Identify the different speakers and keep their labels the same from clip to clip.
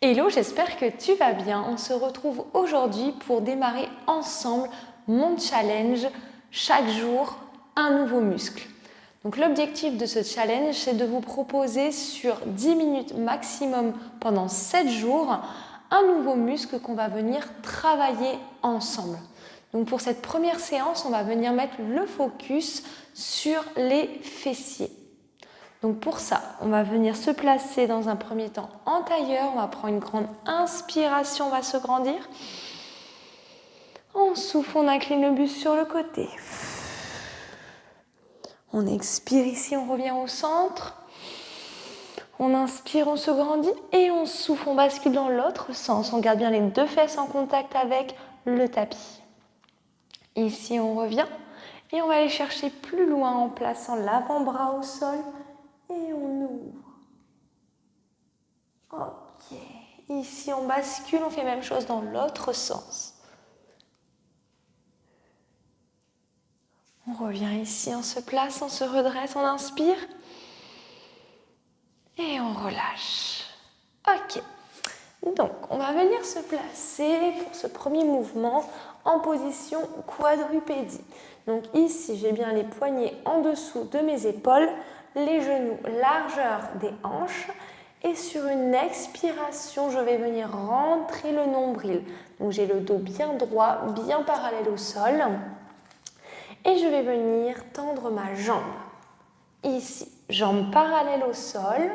Speaker 1: Hello, j'espère que tu vas bien. On se retrouve aujourd'hui pour démarrer ensemble mon challenge chaque jour un nouveau muscle. Donc l'objectif de ce challenge, c'est de vous proposer sur 10 minutes maximum pendant 7 jours un nouveau muscle qu'on va venir travailler ensemble. Donc pour cette première séance, on va venir mettre le focus sur les fessiers. Donc pour ça, on va venir se placer dans un premier temps en tailleur. On va prendre une grande inspiration, on va se grandir. On souffle, on incline le buste sur le côté. On expire ici, on revient au centre. On inspire, on se grandit et on souffle, on bascule dans l'autre sens. On garde bien les deux fesses en contact avec le tapis. Ici, on revient et on va aller chercher plus loin en plaçant l'avant-bras au sol et on ouvre. Ok, ici on bascule, on fait la même chose dans l'autre sens. On revient ici, on se place, on se redresse, on inspire et on relâche. Ok, donc on va venir se placer pour ce premier mouvement en position quadrupédie. Donc ici j'ai bien les poignets en dessous de mes épaules, les genoux largeur des hanches. Et sur une expiration, je vais venir rentrer le nombril. Donc j'ai le dos bien droit, bien parallèle au sol. Et je vais venir tendre ma jambe. Ici, jambe parallèle au sol.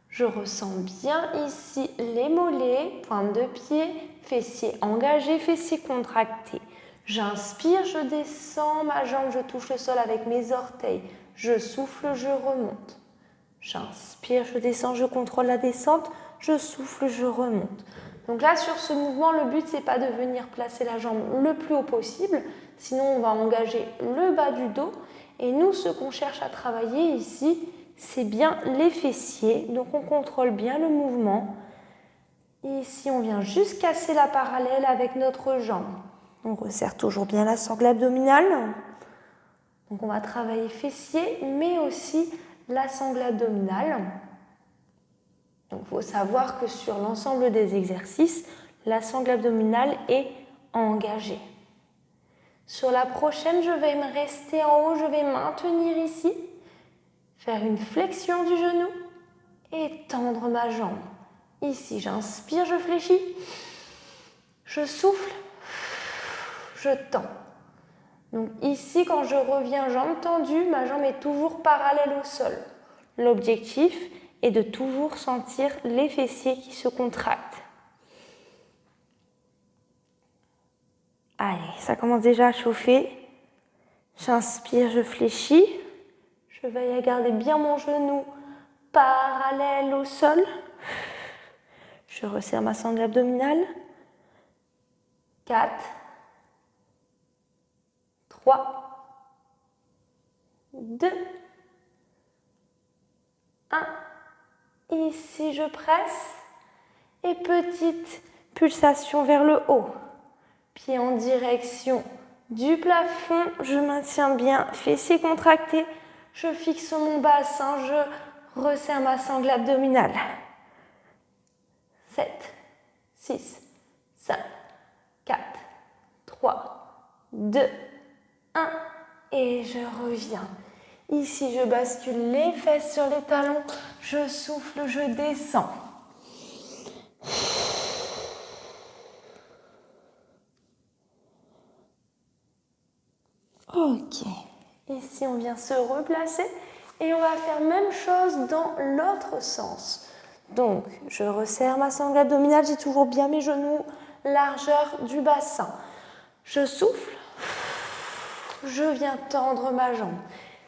Speaker 1: Je ressens bien ici les mollets, pointe de pied, fessiers engagés, fessiers contractés. J'inspire, je descends ma jambe, je touche le sol avec mes orteils. Je souffle, je remonte. J'inspire, je descends, je contrôle la descente, je souffle, je remonte. Donc là, sur ce mouvement, le but, c'est pas de venir placer la jambe le plus haut possible, sinon on va engager le bas du dos. Et nous, ce qu'on cherche à travailler ici, c'est bien les fessiers. Donc on contrôle bien le mouvement. Et ici, on vient juste casser la parallèle avec notre jambe. On resserre toujours bien la sangle abdominale. Donc on va travailler fessiers, mais aussi la sangle abdominale. Donc, il faut savoir que sur l'ensemble des exercices, la sangle abdominale est engagée. Sur la prochaine, je vais me rester en haut, je vais maintenir ici, faire une flexion du genou et tendre ma jambe. Ici, j'inspire, je fléchis, je souffle, je tends. Donc ici, quand je reviens jambe tendue, ma jambe est toujours parallèle au sol. L'objectif est de toujours sentir les fessiers qui se contractent. Allez, ça commence déjà à chauffer. J'inspire, je fléchis. Je veille à garder bien mon genou parallèle au sol. Je resserre ma sangle abdominale. 4, 3, 2, 1. Ici, je presse. Et petite pulsation vers le haut. Pied en direction du plafond. Je maintiens bien, fessiers contractés. Je fixe mon bassin, je resserre ma sangle abdominale. 7, 6, 5, 4, 3, 2, 1. Et je reviens. Ici, je bascule les fesses sur les talons. Je souffle, je descends. Ok. Ici, on vient se replacer et on va faire même chose dans l'autre sens. Donc, je resserre ma sangle abdominale, j'ai toujours bien mes genoux, largeur du bassin. Je souffle, je viens tendre ma jambe.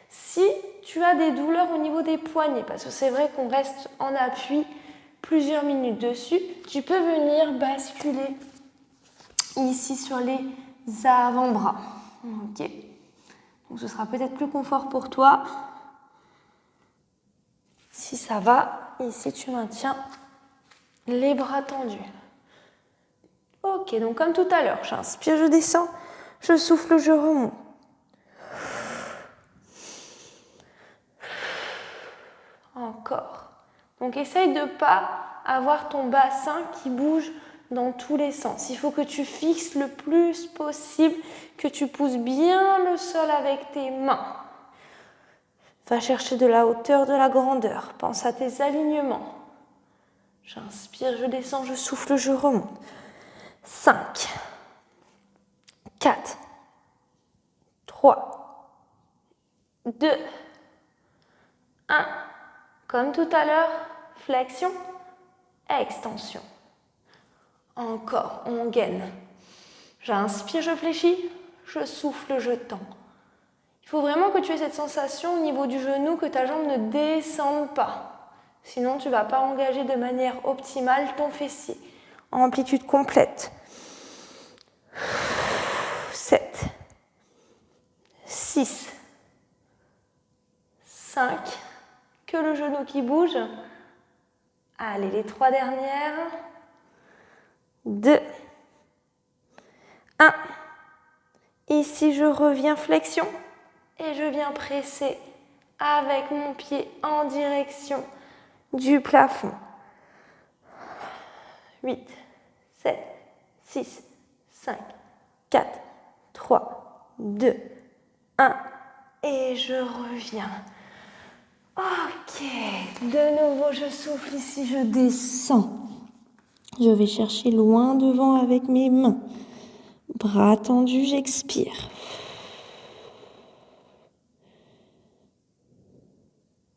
Speaker 1: Si tu as des douleurs au niveau des poignets, parce que c'est vrai qu'on reste en appui plusieurs minutes dessus, tu peux venir basculer ici sur les avant-bras. Ok. Donc ce sera peut-être plus confort pour toi. Si ça va, ici tu maintiens les bras tendus. Ok, donc comme tout à l'heure, j'inspire, je descends, je souffle, je remonte. Encore. Donc essaye de ne pas avoir ton bassin qui bouge dans tous les sens. Il faut que tu fixes le plus possible, que tu pousses bien le sol avec tes mains. Va chercher de la hauteur, de la grandeur. Pense à tes alignements. J'inspire, je descends, je souffle, je remonte. 5, 4, 3, 2, 1. Comme tout à l'heure, flexion, extension. Encore, on gaine. J'inspire, je fléchis, je souffle, je tends. Il faut vraiment que tu aies cette sensation au niveau du genou, que ta jambe ne descende pas. Sinon, tu ne vas pas engager de manière optimale ton fessier. En amplitude complète. 7, 6, 5, que le genou qui bouge. Allez, les 3 dernières. 2, 1. Ici, je reviens flexion et je viens presser avec mon pied en direction du plafond. 8, 7, 6, 5, 4, 3, 2, 1. Et je reviens. Ok, de nouveau, je souffle ici, je descends. Je vais chercher loin devant avec mes mains. Bras tendus, j'expire.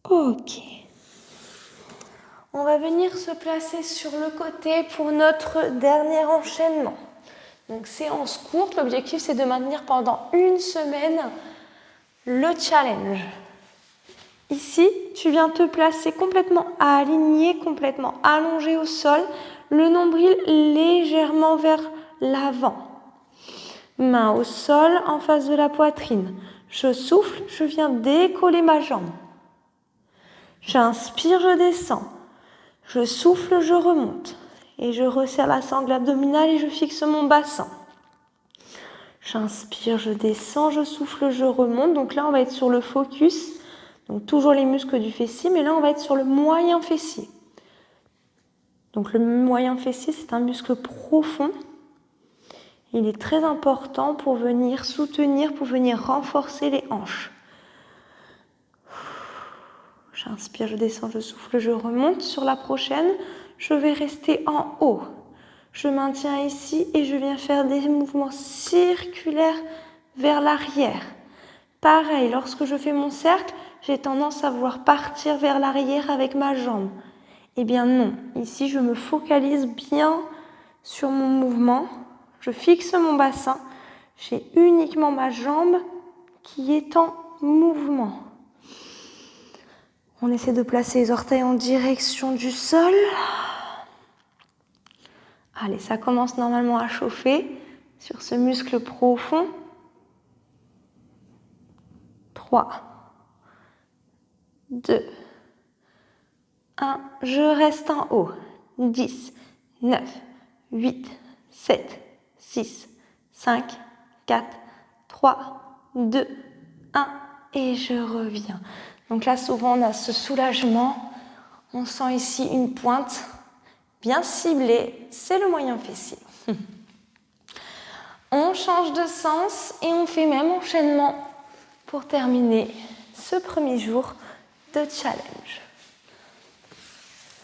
Speaker 1: Ok. On va venir se placer sur le côté pour notre dernier enchaînement. Donc séance courte, l'objectif c'est de maintenir pendant une semaine le challenge. Ici, tu viens te placer complètement aligné, complètement allongé au sol, le nombril légèrement vers l'avant. Main au sol en face de la poitrine. Je souffle, je viens décoller ma jambe. J'inspire, je descends. Je souffle, je remonte. Et je resserre la sangle abdominale et je fixe mon bassin. J'inspire, je descends, je souffle, je remonte. Donc là, on va être sur le focus. Donc toujours les muscles du fessier, mais là, on va être sur le moyen fessier. Donc le moyen fessier, c'est un muscle profond. Il est très important pour venir soutenir, pour venir renforcer les hanches. J'inspire, je descends, je souffle, je remonte. Sur la prochaine, je vais rester en haut. Je maintiens ici et je viens faire des mouvements circulaires vers l'arrière. Pareil, lorsque je fais mon cercle, j'ai tendance à vouloir partir vers l'arrière avec ma jambe. Eh bien non, ici je me focalise bien sur mon mouvement. Je fixe mon bassin. J'ai uniquement ma jambe qui est en mouvement. On essaie de placer les orteils en direction du sol. Allez, ça commence normalement à chauffer sur ce muscle profond. 3, 2, 1. Je reste en haut. 10, 9, 8, 7, 6, 5, 4, 3, 2, 1. Et je reviens. Donc là, souvent, on a ce soulagement. On sent ici une pointe bien ciblée. C'est le moyen fessier. On change de sens et on fait même enchaînement pour terminer ce premier jour de challenge.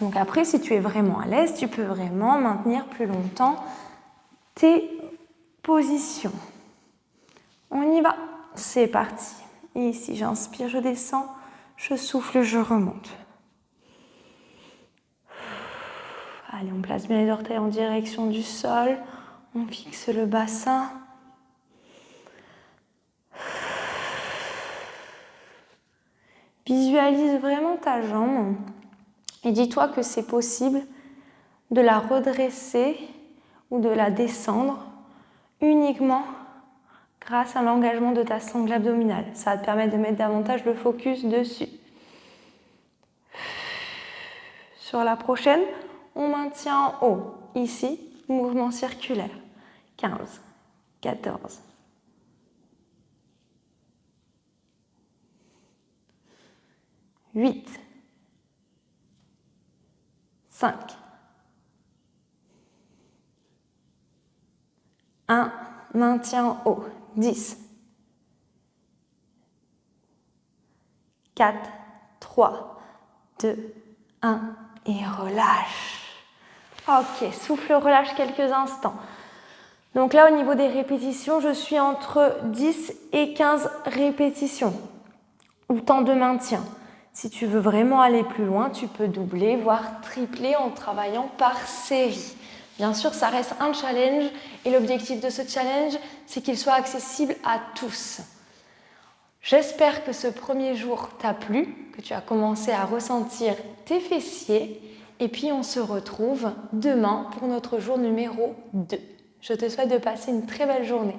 Speaker 1: Donc après, si tu es vraiment à l'aise, tu peux vraiment maintenir plus longtemps tes positions. On y va, c'est parti. Et ici, j'inspire, je descends, je souffle, je remonte. Allez, on place bien les orteils en direction du sol. On fixe le bassin. Visualise vraiment ta jambe et dis-toi que c'est possible de la redresser ou de la descendre uniquement grâce à l'engagement de ta sangle abdominale. Ça va te permettre de mettre davantage le focus dessus. Sur la prochaine, on maintient en haut. Ici, mouvement circulaire. 15, 14, 8, 5, 1, maintien haut. 10, 4, 3, 2, 1 et relâche. Ok, souffle, relâche quelques instants. Donc là, au niveau des répétitions, je suis entre 10 et 15 répétitions ou temps de maintien. Si tu veux vraiment aller plus loin, tu peux doubler, voire tripler en travaillant par série. Bien sûr, ça reste un challenge et l'objectif de ce challenge, c'est qu'il soit accessible à tous. J'espère que ce premier jour t'a plu, que tu as commencé à ressentir tes fessiers et puis on se retrouve demain pour notre jour numéro 2. Je te souhaite de passer une très belle journée.